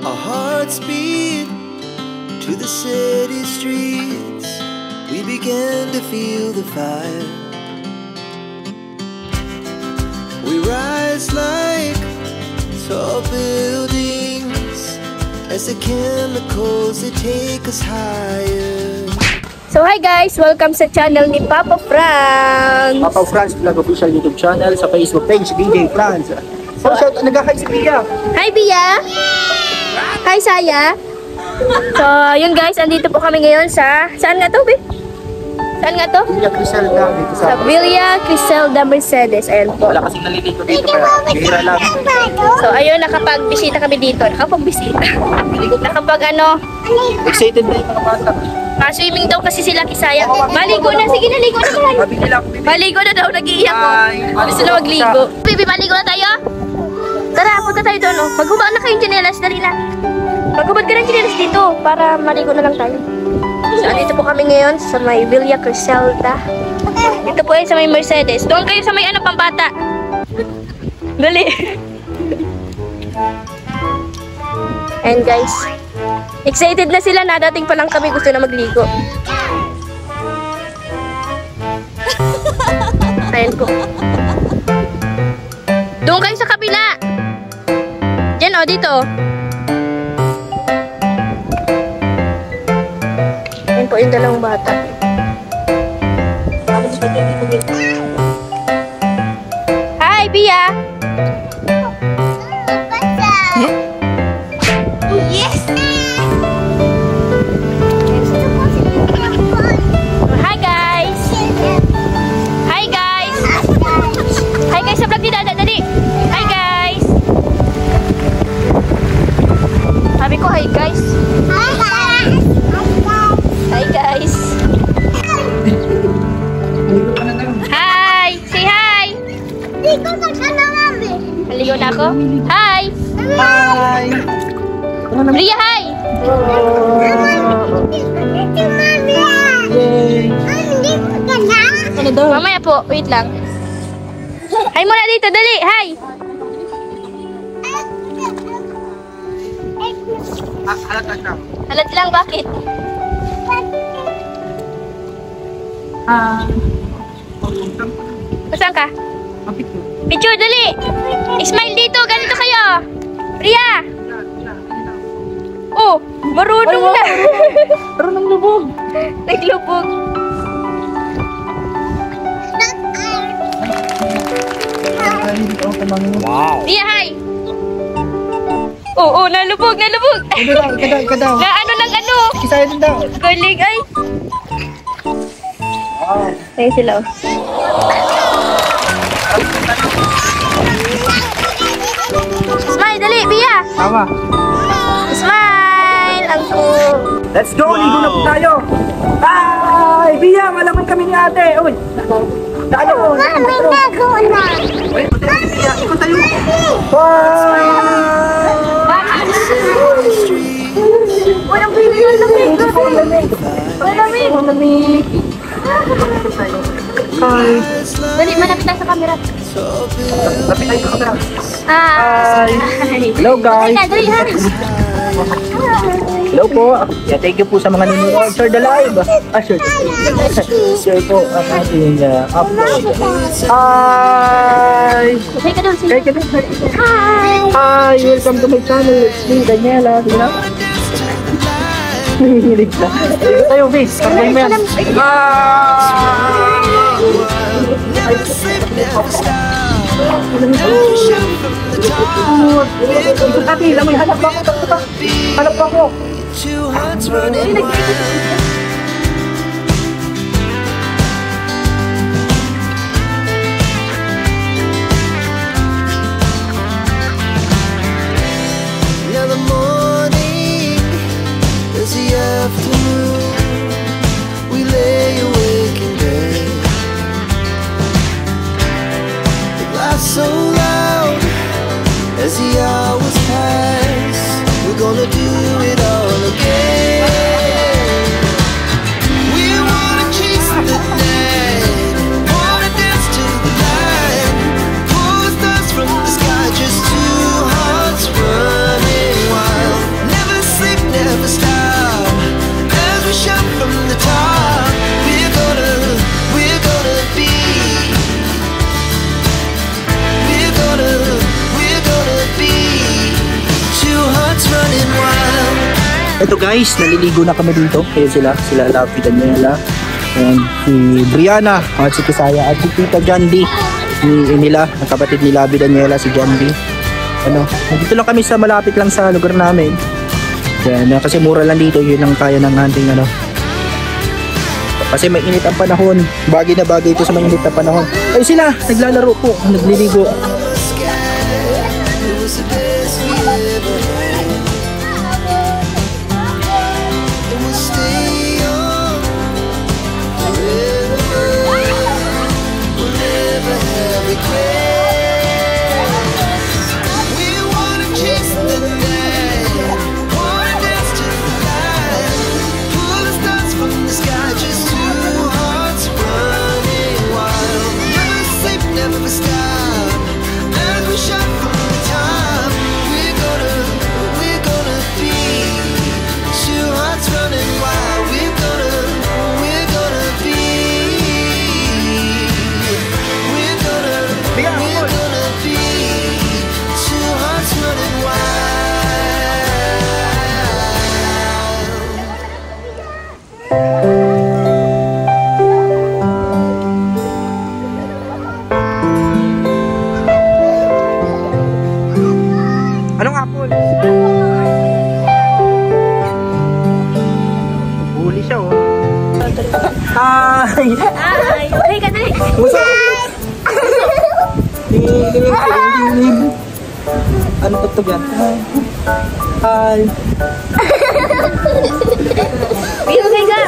Our hearts beat to the city streets. We began to feel the fire. We rise like tall buildings as the chemicals they take us higher. So hi guys, welcome sa channel ni Papa Franz. Papa Franz Vlog official YouTube channel, sa Facebook page DJ Franz. So shout out nagka-hi si Bia. Hi Bia. Hi Saya. So yun guys, andito po kami ngayon sa saan nga to, Be? Saan nga to? Villa Criselda dito Sa Villa Criselda Mercedes. Ayan po. Wala kasing nalilito dito kaya bihira lang. So ayun, nakapag-bisita kami dito. Nakapag-bisita. Excited na yung mga bata. Swimming daw kasi sila Kisaya. Maligo na, sige na, ligo na tayo. Maligo na daw, nag-iiyak ko. Gusto na magligo. Baby, maligo na tayo? Tara, punta tayo doon. Oh. Maghubad na kayong tsinelas, dali na. Maghubad ka ng tsinelas dito para maligo na lang tayo. So, dito po kami ngayon sa may Villa Criselda. Dito po ay sa may Mercedes. Doon kayo sa may pampata. Dali. And guys, excited na sila, nadating pa lang kami, gusto na magligo. Ayan po. Doon kayo sa kabila. Diyan o, dito o. Ayan po yung dalawang bata. Hi, Bia! Hi guys. Hi guys. Hi, say hi. Ligo na ka na, mami. Ligo na ako. Hi. Hi. Ria, hi. Mamaya po, wait lang. Hi muna dito, dali. Hi. Halat lang, bakit? Saan ka? Picture, dali! Smile dito, ganito kayo! Ria! Oh, marunong na! Marunong lubog! Naglubog! Wow! Ria, hi! Oo, nalubog, nalubog! Kadaw! Na ano ng ano? Kisaya din daw! Galing ay! Wow! Ayun sila oh. Smile, dali, Bia! Tama! Smile! Ang cool! Let's go! Ligo na po tayo! Hi! Bia! Malaman kami ni ate! Uy! Dalo ko! Mami, bago na! Uy! Bia! Ikaw tayo! Bye! Walang baby! Walang baby! Hi! Dali, malapit lang sa camera. Lapit tayo sa camera. Hi! Hello guys! Dali, dali, Hello po! Yeah, thank you po sa mga nanonood. Share the live! Share po ang ating upload. Hi! Say ka doon, say. Hey, kaya Hi! Hi! Welcome to my channel. It's me, Daniela. Sige na? Nahihilig na. Dito tayo, Vince. Kagay mo yan. Ito kati, lamay. Hanap ba ako? Hanap ba ako? Two hearts running wild. Now the morning is the afternoon. We lay awake in bed. The laugh so loud as the hours pass. We're gonna do it all again. We wanna chase the night, wanna dance to the light, pull the stars from the sky, just two hearts running wild. Ito guys, naliligo na kami dito. Kaya sila Lavi, Daniela, and si Brianna, at si Kisaya, at si Tita Jandy. Nila, ang kapatid ni Lavi, Daniela, si Jandy. Dito lang kami malapit lang sa lugar namin. Yan, kasi mura lang dito, yun ang kaya ng ating Kasi may init ang panahon. Bagay na bagay ito sa may init ang panahon. Ay sila, naglalaro po, nagliligo. Anong apple? Huli siya oh. Hi! Ay! Ay ka dali! Musa! Ano to yan? Hi! Biyogay ka!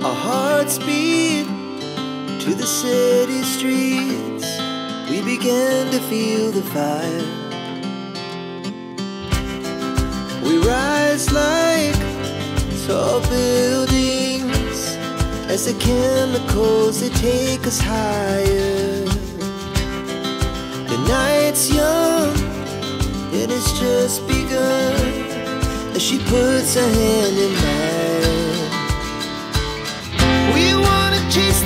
Our hearts beat to the city streets. We began to feel the fire. We rise like tall buildings as the chemicals, they take us higher. The night's young and it's just begun as she puts her hand in mine. We wanna chase